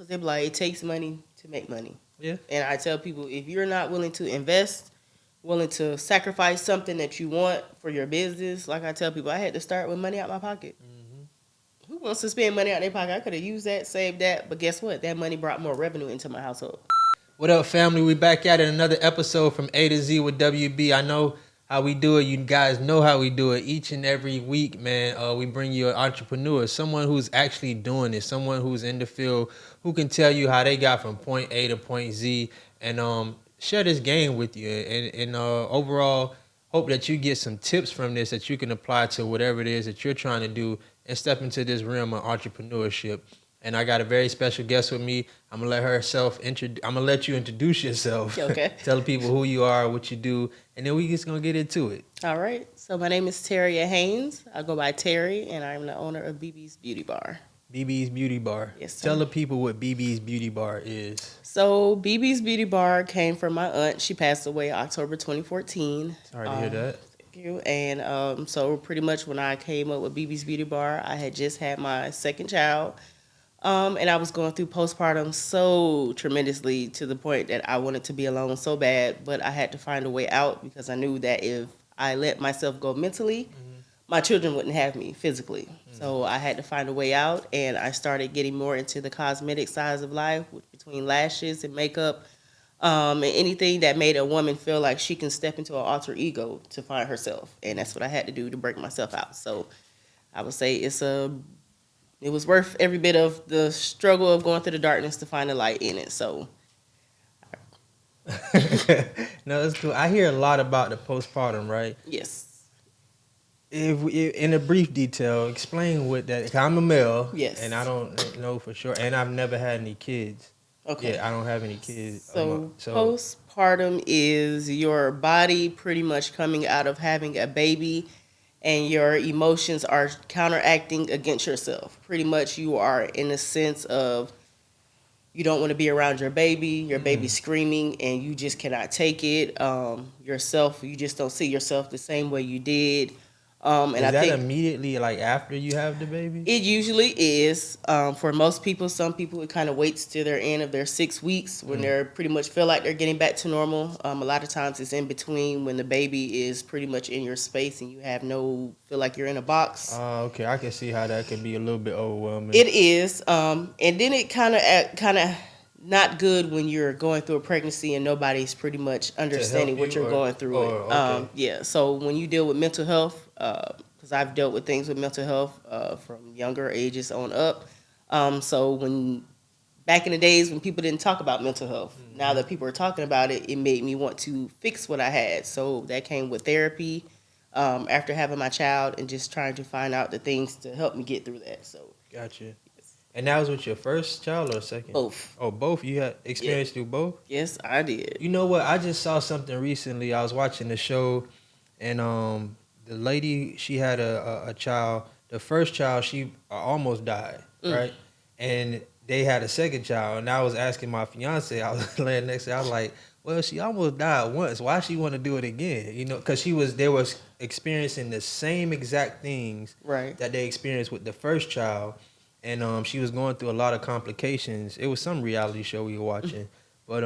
Because they be like, it takes money to make money. Yeah. And I tell people, if you're not willing to invest, willing to sacrifice something that you want for your business, like I tell people, I had to start with money out my pocket. Mm-hmm. Who wants to spend money out their pocket? I could have used that, saved that, but guess what? That money brought more revenue into my household. What up, family? We back at it. Another episode from A to Z with WB. I know how we do it. You guys know how we do it. Each and every week, man, we bring you an entrepreneur, someone who's actually doing it, someone who's in the field, who can tell you how they got from point A to point Z, and share this game with you. And overall, hope that you get some tips from this that you can apply to whatever it is that you're trying to do and step into this realm of entrepreneurship. And I got a very special guest with me. I'm gonna let you introduce yourself. Okay. Tell the people who you are, what you do, and then we just gonna get into it. All right. So my name is Terri Hanes. I go by Terri, and I'm the owner of BB's Beauty Bar. BB's Beauty Bar. Yes, sir. Tell the people what BB's Beauty Bar is. So BB's Beauty Bar came from my aunt. She passed away October 2014. Sorry to hear that. Thank you. And so pretty much when I came up with BB's Beauty Bar, I had just had my second child. And I was going through postpartum so tremendously to the point that I wanted to be alone so bad, but I had to find a way out because I knew that if I let myself go mentally, my children wouldn't have me physically. So I had to find a way out, and I started getting more into the cosmetic sides of life, between lashes and makeup, and anything that made a woman feel like she can step into an alter ego to find herself. And that's what I had to do to break myself out. So I would say it was worth every bit of the struggle of going through the darkness to find a light in it. So, No, that's cool. I hear a lot about the postpartum, right? yes. If in a brief detail, explain what that. 'Cause I'm a male, Yes. and I don't know for sure, and I've never had any kids. Okay. Yeah, I don't have any kids. So postpartum is your body pretty much coming out of having a baby, and your emotions are counteracting against yourself. Pretty much you are in a sense of you don't want to be around your baby screaming, and you just cannot take it. Yourself, you just don't see yourself the same way you did. And is I that think immediately like after you have the baby? it usually is. For most people, some people, it kind of waits to their end of their 6 weeks when they're pretty much feel like they're getting back to normal. A lot of times it's in between when the baby is pretty much in your space and you have feel like you're in a box. Okay, I can see how that can be a little bit overwhelming. It is. And then it kind of not good when you're going through a pregnancy and nobody's pretty much understanding what you're going through. Okay. Yeah. So when you deal with mental health, because I've dealt with things with mental health from younger ages on up. So when back in the days when people didn't talk about mental health, now that people are talking about it, it made me want to fix what I had. So that came with therapy after having my child and just trying to find out the things to help me get through that. So Gotcha. And that was with your first child or second? both. Oh, both? You had experience through both? Yes, I did. You know what? I just saw something recently. I was watching the show, and the lady, she had a child. The first child, she almost died, right? And they had a second child, and I was asking my fiance, I was laying next to her, I was like, well, she almost died once. Why she want to do it again? You know, because they was experiencing the same exact things Right. that they experienced with the first child. And she was going through a lot of complications. It was some reality show we were watching. But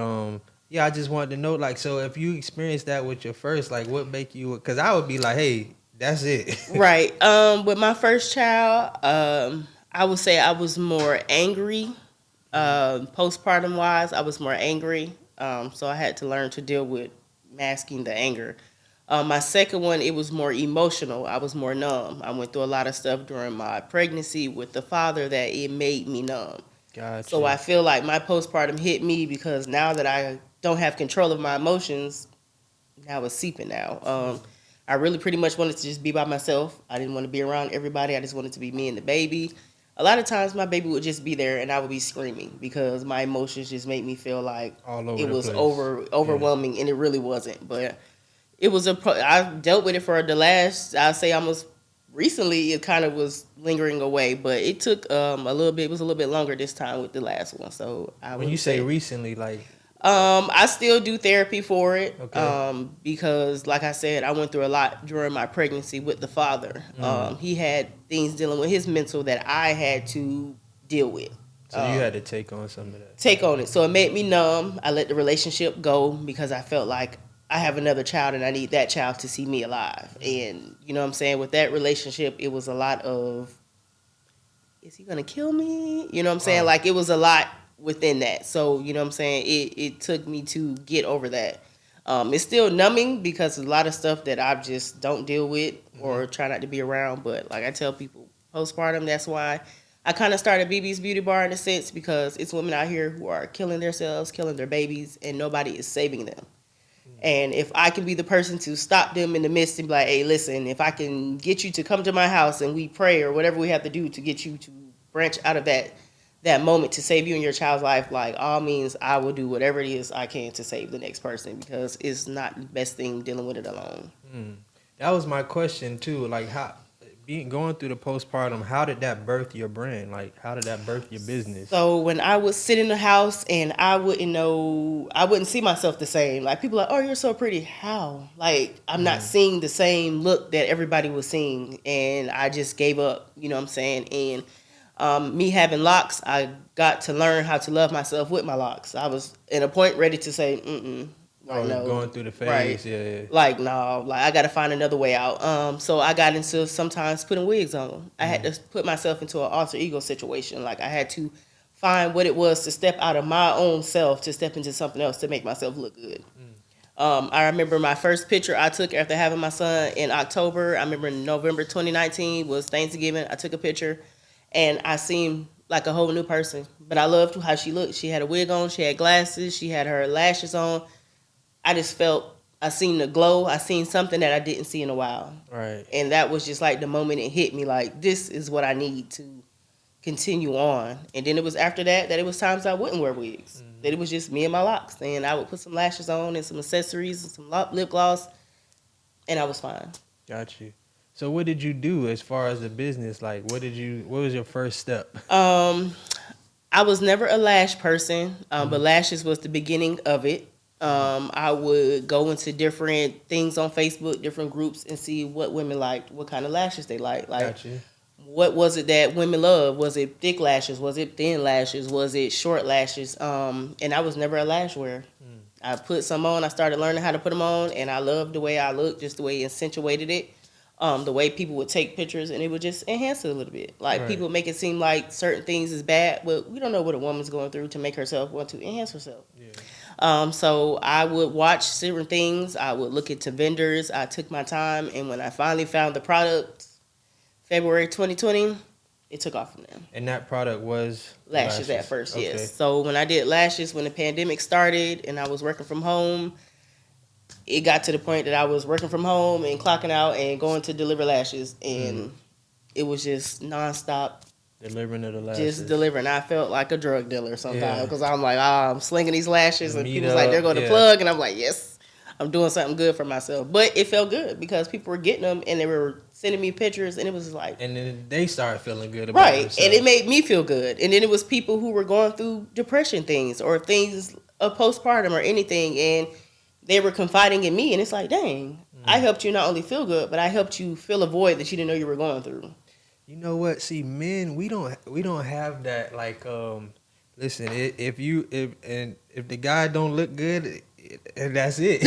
yeah, I just wanted to know, like, so if you experienced that with your first, like, what make you, because I would be like, hey, that's it. Right. With my first child, I would say I was more angry. Postpartum wise, I was more angry. So I had to learn to deal with masking the anger. My second one, it was more emotional. I was more numb. I went through a lot of stuff during my pregnancy with the father that it made me numb. Gotcha. So I feel like my postpartum hit me because now that I don't have control of my emotions, now it's seeping now. I really pretty much wanted to just be by myself. I didn't want to be around everybody. I just wanted to be me and the baby. A lot of times my baby would just be there and I would be screaming because my emotions just made me feel like all over it the was place. overwhelming, and it really wasn't. But it was I dealt with it for the last, I'd say almost recently, it kind of was lingering away, but it took a little bit. It was a little bit longer this time with the last one. So when you say recently, like, I still do therapy for it. Okay. Because like I said, I went through a lot during my pregnancy with the father. He had things dealing with his mental that I had to deal with. So you had to take on some of that. Take on it. So it made me numb. I let the relationship go because I felt like I have another child and I need that child to see me alive. And you know what I'm saying? With that relationship, it was a lot of, is he gonna kill me? You know what I'm saying? Like it was a lot within that. So, you know what I'm saying? It took me to get over that. It's still numbing because there's a lot of stuff that I just don't deal with or try not to be around. But like I tell people, postpartum, that's why I kind of started BB's Beauty Bar in a sense, because it's women out here who are killing themselves, killing their babies, and nobody is saving them. And if I can be the person to stop them in the midst and be like, hey, listen, if I can get you to come to my house and we pray or whatever we have to do to get you to branch out of that moment to save you and your child's life, like all means, I will do whatever it is I can to save the next person, because it's not the best thing dealing with it alone. That was my question too. Like going through the postpartum, how did that birth your brand? Like how did that birth your business? So when I would sit in the house and I wouldn't see myself the same. Like people are like, oh, you're so pretty. How? Like I'm not seeing the same look that everybody was seeing, and I just gave up. You know what I'm saying? And me having locks, I got to learn how to love myself with my locks. I was at a point ready to say, like, no. Going through the phase, right. yeah. Like, no, like I got to find another way out. So I got into sometimes putting wigs on. I had to put myself into an alter ego situation. Like I had to find what it was to step out of my own self to step into something else to make myself look good. I remember my first picture I took after having my son in October. I remember in November 2019 was Thanksgiving. I took a picture and I seemed like a whole new person. But I loved how she looked. She had a wig on. She had glasses. She had her lashes on. I just felt, I seen the glow. I seen something that I didn't see in a while. Right. And that was just like the moment it hit me, like, this is what I need to continue on. And then it was after that it was times I wouldn't wear wigs. That it was just me and my locks. And I would put some lashes on and some accessories and some lip gloss, and I was fine. Got you. So what did you do as far as the business? Like, what was your first step? I was never a lash person, but lashes was the beginning of it. I would go into different things on Facebook, different groups, and see what women liked, what kind of lashes they liked. Like, what was it that women loved? Was it thick lashes? Was it thin lashes? Was it short lashes? And I was never a lash wearer. I put some on. I started learning how to put them on, and I loved the way I looked, just the way it accentuated it. The way people would take pictures, and it would just enhance it a little bit. Like, people make it seem like certain things is bad, but we don't know what a woman's going through to make herself want to enhance herself. So I would watch certain things. I would look into vendors. I took my time, and when I finally found the product, February 2020, it took off from there. And that product was? Lashes at first, okay. yes. So when I did lashes, when the pandemic started and I was working from home, it got to the point that I was working from home and clocking out and going to deliver lashes, and it was just nonstop. Delivering of the lashes. Just delivering. I felt like a drug dealer sometimes because I'm like, I'm slinging these lashes, and people's like, they're going to plug, and I'm like, yes, I'm doing something good for myself. But it felt good because people were getting them, and they were sending me pictures, and it was like, and then they started feeling good about it. Right, and it made me feel good. And then it was people who were going through depression things or things of postpartum or anything, and they were confiding in me, and it's like, dang, I helped you not only feel good, but I helped you fill a void that you didn't know you were going through. You know what? See, men, we don't have that. Like, listen, if the guy don't look good, and that's it.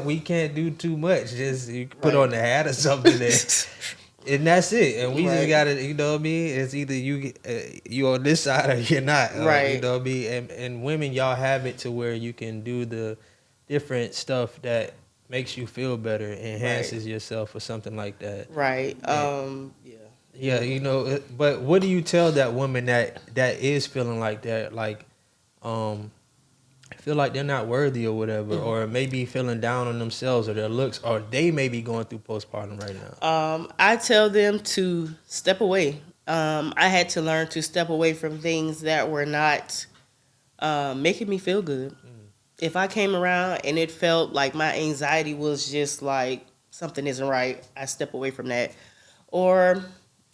We can't do too much. Just you put on the hat or something, and that's it. And we just gotta, you know what I mean? It's either you on this side or you're not. Right. You know what I mean? And women, y'all have it to where you can do the different stuff that makes you feel better, enhances yourself or something like that. Right. Yeah, but what do you tell that woman that is feeling like that, like feel like they're not worthy or whatever, or maybe feeling down on themselves or their looks, or they may be going through postpartum right now? I tell them to step away. I had to learn to step away from things that were not making me feel good. If I came around and it felt like my anxiety was just like something isn't right, I step away from that. Or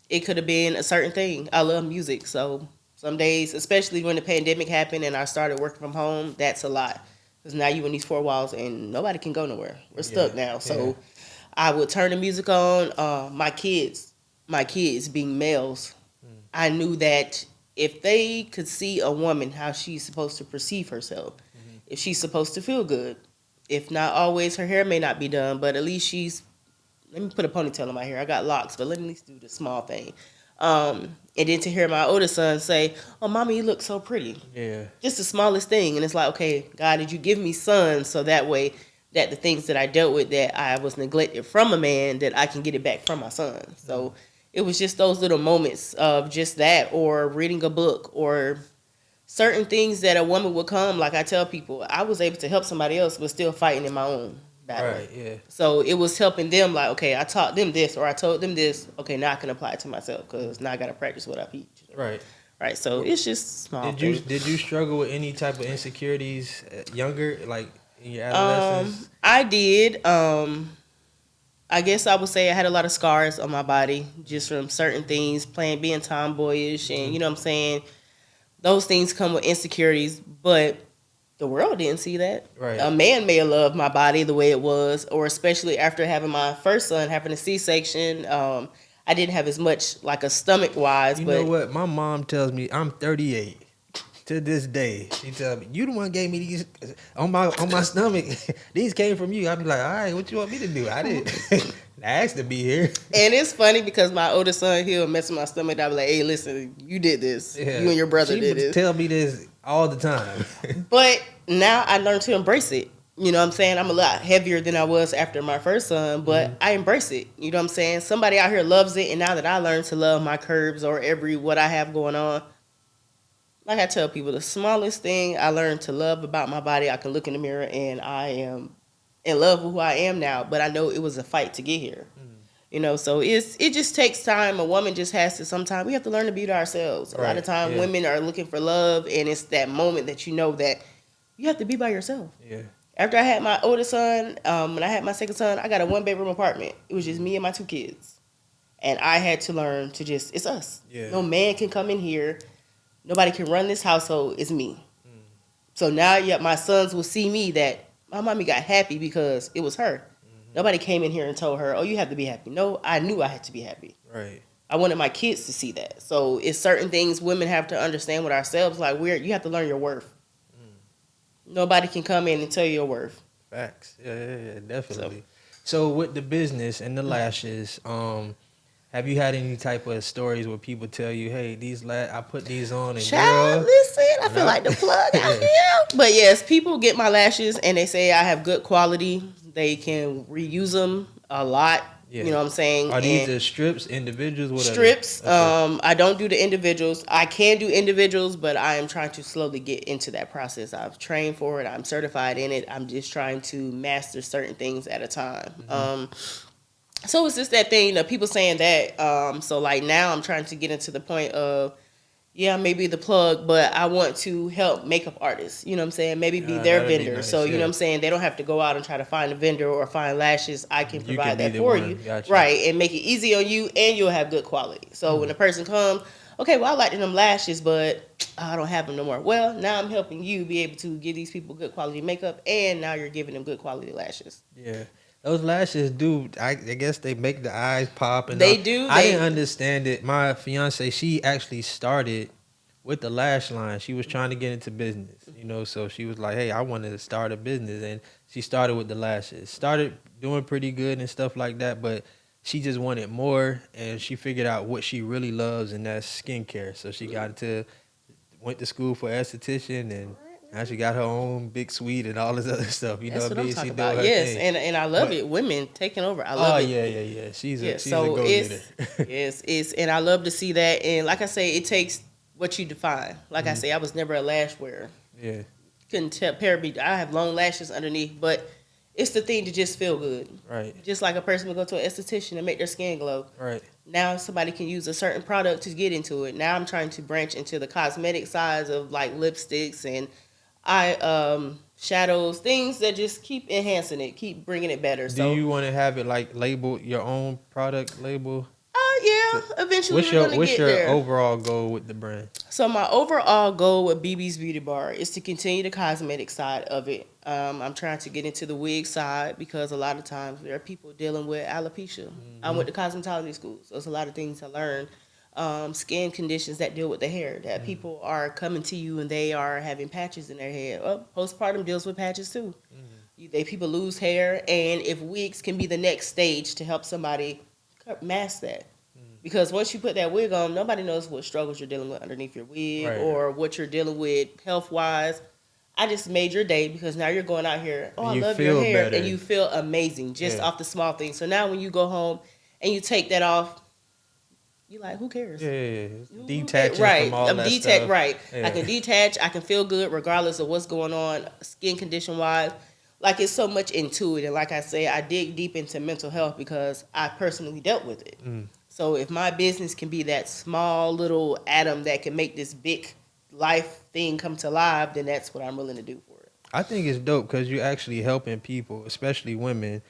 it could have been a certain thing. I love music, so some days, especially when the pandemic happened and I started working from home, that's a lot. Because now you in these four walls and nobody can go nowhere. We're stuck now. So I would turn the music on. My kids being males, I knew that if they could see a woman how she's supposed to perceive herself, if she's supposed to feel good, if not always her hair may not be done, but at least she's, let me put a ponytail in my hair. I got locks, but let me at least do the small thing. And then to hear my older son say, "Oh, mommy, you look so pretty." Yeah. Just the smallest thing. And it's like, okay, God, did you give me sons so that way that the things that I dealt with that I was neglected from a man, that I can get it back from my son. So it was just those little moments of just that, or reading a book, or certain things that a woman would come. Like I tell people, I was able to help somebody else but still fighting in my own battle. Right. Yeah. So it was helping them, like, okay, I taught them this, or I told them this. Okay, now I can apply it to myself because now I got to practice what I teach. Right. Right. So it's just small Did things. you struggle with any type of insecurities younger, like in your adolescence? I did. I guess I would say I had a lot of scars on my body just from certain things, being tomboyish, and you know what I'm saying. Those things come with insecurities, but the world didn't see that. Right. A man may have loved my body the way it was, or especially after having my first son, having a C-section. I didn't have as much like a stomach wise. You but know what? My mom tells me I'm 38. To this day, she tells me, "You the one gave me these on my stomach. These came from you." I be like, "All right, what you want me to do? I didn't ask to be here." And it's funny because my older son, he'll mess with my stomach. I'll be like, "Hey, listen, you did this. Yeah. You and your brother She did would this." tell me this all the time. But now I learned to embrace it. You know what I'm saying? I'm a lot heavier than I was after my first son, but I embrace it. You know what I'm saying? Somebody out here loves it, and now that I learned to love my curves or what I have going on, like I tell people, the smallest thing I learned to love about my body, I can look in the mirror and I am in love with who I am now. But I know it was a fight to get here. You know, so it just takes time. A woman just has to, sometimes we have to learn to be to ourselves. A lot of time women are looking for love, and it's that moment that you know that you have to be by yourself. Yeah. After I had my oldest son, when I had my second son, I got a 1-bedroom apartment. It was just me and my 2 kids. And I had to learn to just, it's us. Yeah. No man can come in here. Nobody can run this household. It's me. So now, yet my sons will see me that my mommy got happy because it was her. Nobody came in here and told her, "Oh, you have to be happy." No, I knew I had to be happy. Right. I wanted my kids to see that. So it's certain things women have to understand with ourselves. Like you have to learn your worth. Nobody can come in and tell you your worth. Facts. Yeah, definitely. So with the business and the lashes, have you had any type of stories where people tell you, "Hey, I put these on and Child, girl, listen, I feel like the plug out here." But yes, people get my lashes and they say I have good quality. They can reuse them a lot. Yeah. You know what I'm saying? Are these the strips, individuals? What Strips. Okay. I don't do the individuals. I can do individuals, but I am trying to slowly get into that process. I've trained for it. I'm certified in it. I'm just trying to master certain things at a time. So it's just that thing, people saying that. So like now I'm trying to get into the point of, yeah, maybe the plug, but I want to help makeup artists. You know what I'm saying? Maybe be their that'd be vendor. nice, So you yeah. know what I'm saying? They don't have to go out and try to find a vendor or find lashes. I can You provide can be that the for one. you. Gotcha. Right. And make it easy on you, and you'll have good quality. So when a person comes, okay, well, I like them lashes, but I don't have them no more. Well, now I'm helping you be able to give these people good quality makeup, and now you're giving them good quality lashes. Yeah. Those lashes do. I guess they make the eyes pop. And They do. I didn't understand it. My fiance, she actually started with the lash line. She was trying to get into business, so she was like, "Hey, I wanted to start a business," and she started with the lashes. Started doing pretty good and stuff like that, but she just wanted more, and she figured out what she really loves, and that's skincare. So she went to school for esthetician, and now she got her own big suite and all this other stuff. You That's know what I'm She talking doing about. her Yes, thing. and I love But- it. Women taking over. I love it. Yeah. She's a So go-getter. it's and I love to see that. And like I say, it takes what you define. Like I say, I was never a lash wearer. Yeah. Couldn't tell pair me. I have long lashes underneath, but it's the thing to just feel good. Right. Just like a person would go to an esthetician and make their skin glow. Right. Now somebody can use a certain product to get into it. Now I'm trying to branch into the cosmetic sides of like lipsticks and shadows, things that just keep enhancing it, keep bringing it better. Do you want to have it like labeled your own product label? Yeah, eventually What's we're your gonna get there. overall goal with the brand? So my overall goal with BB's Beauty Bar is to continue the cosmetic side of it. I'm trying to get into the wig side because a lot of times there are people dealing with alopecia. I went to cosmetology school, so it's a lot of things I learned. skin conditions that deal with the hair. That people are coming to you and they are having patches in their head. Well, postpartum deals with patches too. People lose hair, and if wigs can be the next stage to help somebody mask that. Because once you put that wig on, nobody knows what struggles you're dealing with underneath your wig Right. or what you're dealing with health wise. I just made your day because now you're going out here. Oh, And I you love your feel hair, better. and you feel amazing just Yeah. off the small things. So now when you go home and you take that off, you're like, who cares? Yeah, detaching Right. from all I'm that stuff. Right. Yeah. I can detach. I can feel good regardless of what's going on, skin condition wise. Like it's so much into it, and like I say, I dig deep into mental health because I personally dealt with it. So if my business can be that small little atom that can make this big life thing come to life, then that's what I'm willing to do for it. I think it's dope because you're actually helping people, especially women,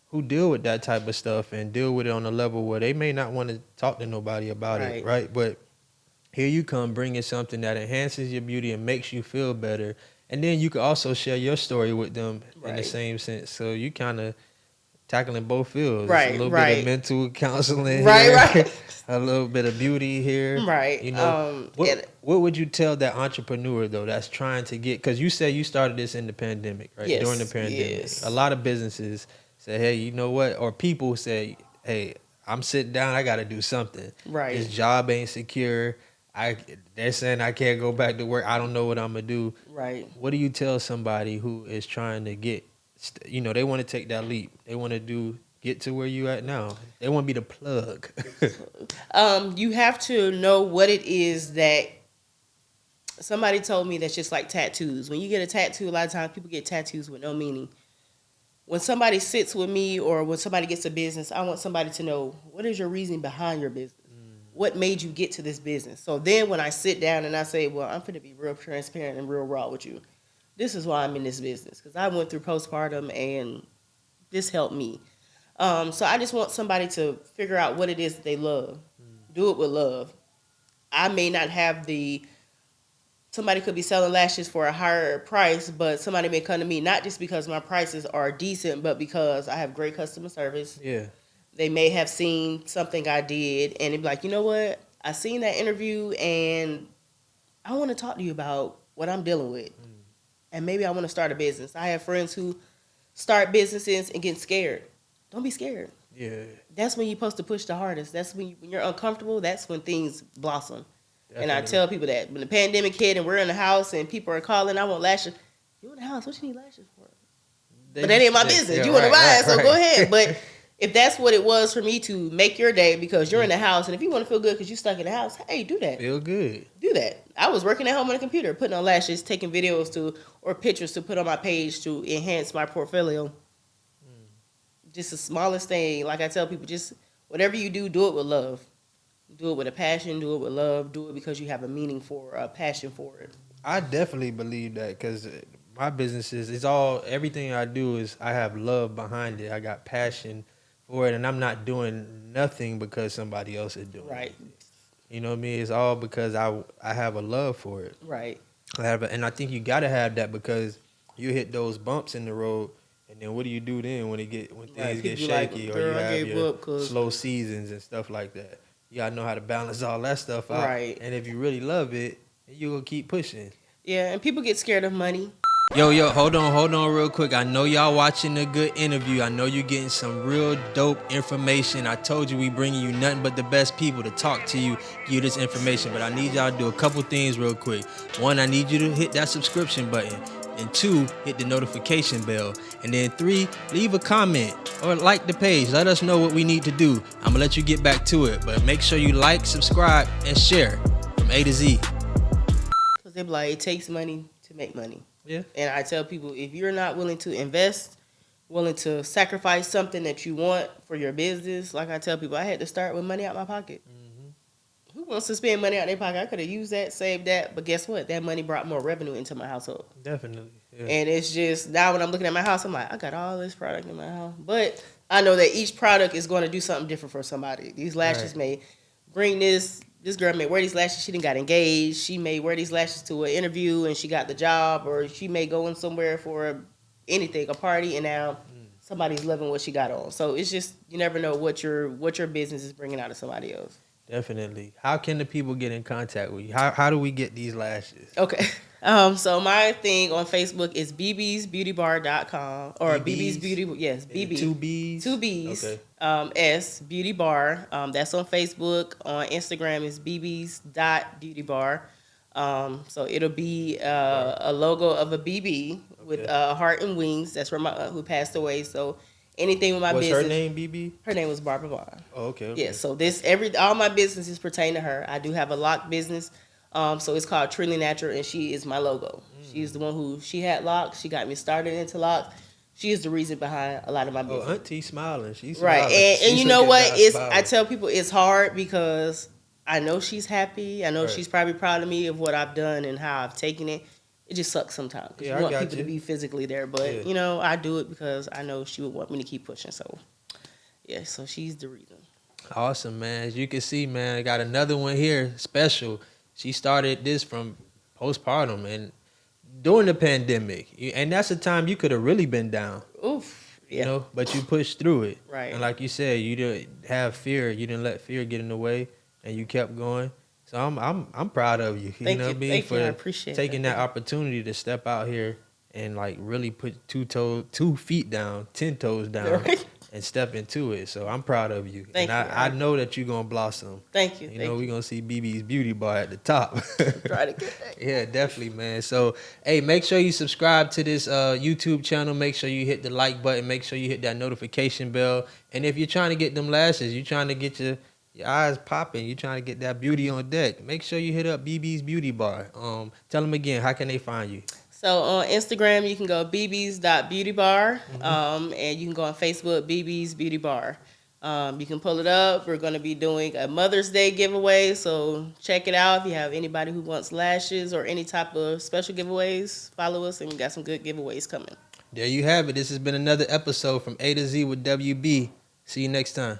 who deal with that type of stuff and deal with it on a level where they may not want to talk to nobody about it, right? But here you come bringing something that enhances your beauty and makes you feel better. And then you can also share your story with them in the same sense. So you kind of tackling both fields. It's a little bit of mental counseling here, a little bit of beauty here. Right. You know, what would you tell that entrepreneur, though, that's trying to get, because you said you started this in the pandemic, right? Yes, During the pandemic. yes. A lot of businesses say, hey, you know what? Or people say, hey, I'm sitting down, I got to do something. Right. This job ain't secure. They're saying I can't go back to work. I don't know what I'm going to do. Right. What do you tell somebody who is trying to get, you know, they want to take that leap. They want to get to where you at now. They want to be the plug. You have to know what it is that somebody told me that's just like tattoos. When you get a tattoo, a lot of times people get tattoos with no meaning. When somebody sits with me or when somebody gets a business, I want somebody to know, what is your reason behind your business? What made you get to this business? So then when I sit down and I say, well, I'm going to be real transparent and real raw with you. This is why I'm in this business. Because I went through postpartum and this helped me. So I just want somebody to figure out what it is that they love. Do it with love. I may not have somebody could be selling lashes for a higher price, but somebody may come to me not just because my prices are decent, but because I have great customer service. Yeah. They may have seen something I did and they'd be like, you know what? I seen that interview and I want to talk to you about what I'm dealing with. And maybe I want to start a business. I have friends who start businesses and get scared. Don't be scared. Yeah. That's when you're supposed to push the hardest. That's when you're uncomfortable. That's when things blossom. Definitely. And I tell people that when the pandemic hit and we're in the house and people are calling, I want lashes. You in the house? What you need lashes for? But that ain't my business. Yeah, you want to buy it, so right. go ahead. But if that's what it was for me to make your day because you're in the house, and if you want to feel good because you're stuck in the house, hey, do that. Feel good. Do that. I was working at home on the computer, putting on lashes, taking videos or pictures to put on my page to enhance my portfolio. Just the smallest thing. Like I tell people, just whatever you do it with love. Do it with a passion. Do it with love. Do it because you have a passion for it. I definitely believe that because my businesses, everything I do is I have love behind it. I got passion for it, and I'm not doing nothing because somebody else is doing it. You know what I mean? It's all because I have a love for it. Right. And I think you got to have that because you hit those bumps in the road, and then what do you do then when things get shaky or you have your slow seasons and stuff like that? You got to know how to balance all that stuff out. Right. And if you really love it, you will keep pushing. Yeah, and people get scared of money. Yo, hold on real quick. I know y'all watching a good interview. I know you're getting some real dope information. I told you we bringing you nothing but the best people to talk to you, give you this information. But I need y'all to do a couple things real quick. One, I need you to hit that subscription button. And two, hit the notification bell. And then three, leave a comment or like the page. Let us know what we need to do. I'm going to let you get back to it. But make sure you like, subscribe, and share from A to Z. Because they be like, it takes money to make money. Yeah. And I tell people, if you're not willing to invest, willing to sacrifice something that you want for your business, like I tell people, I had to start with money out my pocket. Who wants to spend money out their pocket? I could have used that, saved that, but guess what? That money brought more revenue into my household. Definitely. Yeah. And it's just, now when I'm looking at my house, I'm like, I got all this product in my house. But I know that each product is going to do something different for somebody. These lashes may bring this girl may wear these lashes, she didn't got engaged. She may wear these lashes to an interview and she got the job, or she may go in somewhere for anything, a party, and now somebody's loving what she got on. So it's just, you never know what your business is bringing out of somebody else. Definitely. How can the people get in contact with you? How do we get these lashes? Okay. So my thing on Facebook is bbsbeautybar.com or BB's BB's? Beauty. Yes, Is it BB. two B's? Two B's. Okay. S Beauty Bar. That's on Facebook. On Instagram is bb's dot beauty bar. So it'll be a logo of a BB with Okay. a heart and wings. That's from my aunt who passed away. So anything with my What's business. her name, BB? Her name was Barbara Vaughn. Oh, okay. Yeah, so all my businesses pertain to her. I do have a lock business, so it's called Trinity Natural, and she is my logo. She is the one she had locks. She got me started into locks. She is the reason behind a lot of my Oh, business. Auntie smiling. She's Right, smiling. and She's you know looking what? down, It's smiling. I tell people it's hard because I know she's happy. I know Right. she's probably proud of me of what I've done and how I've taken it. It just sucks sometimes because Yeah, I you want got people you. to be physically there, but Yeah. I do it because I know she would want me to keep pushing. So yeah, so she's the reason. Awesome, man. As you can see, man, I got another one here, special. She started this from postpartum and during the pandemic. And that's a time you could have really been down, Oof. Yeah. you know, but you pushed through it. Right. And like you said, you didn't have fear. You didn't let fear get in the way and you kept going. So I'm proud of you. Thank know you. what I mean? Thank For you. I appreciate taking that. that opportunity to step out here and like really put 2 feet down, 10 toes down. Right. And step into it. So I'm proud of you. Thank and you. I know that you're gonna blossom. Thank you. You Thank know, you. we're gonna see BB's Beauty Bar at the top. Try to get that. Yeah, definitely, man. So hey, make sure you subscribe to this YouTube channel. Make sure you hit the like button. Make sure you hit that notification bell. And if you're trying to get them lashes, you're trying to get your eyes popping, you're trying to get that beauty on deck, make sure you hit up BB's Beauty Bar. Tell them again, how can they find you? So on Instagram, you can go bb's.beautybar, and you can go on Facebook, BB's Beauty Bar. You can pull it up. We're going to be doing a Mother's Day giveaway, so check it out. If you have anybody who wants lashes or any type of special giveaways, follow us, and we got some good giveaways coming. There you have it. This has been another episode from A to Z with WB. See you next time.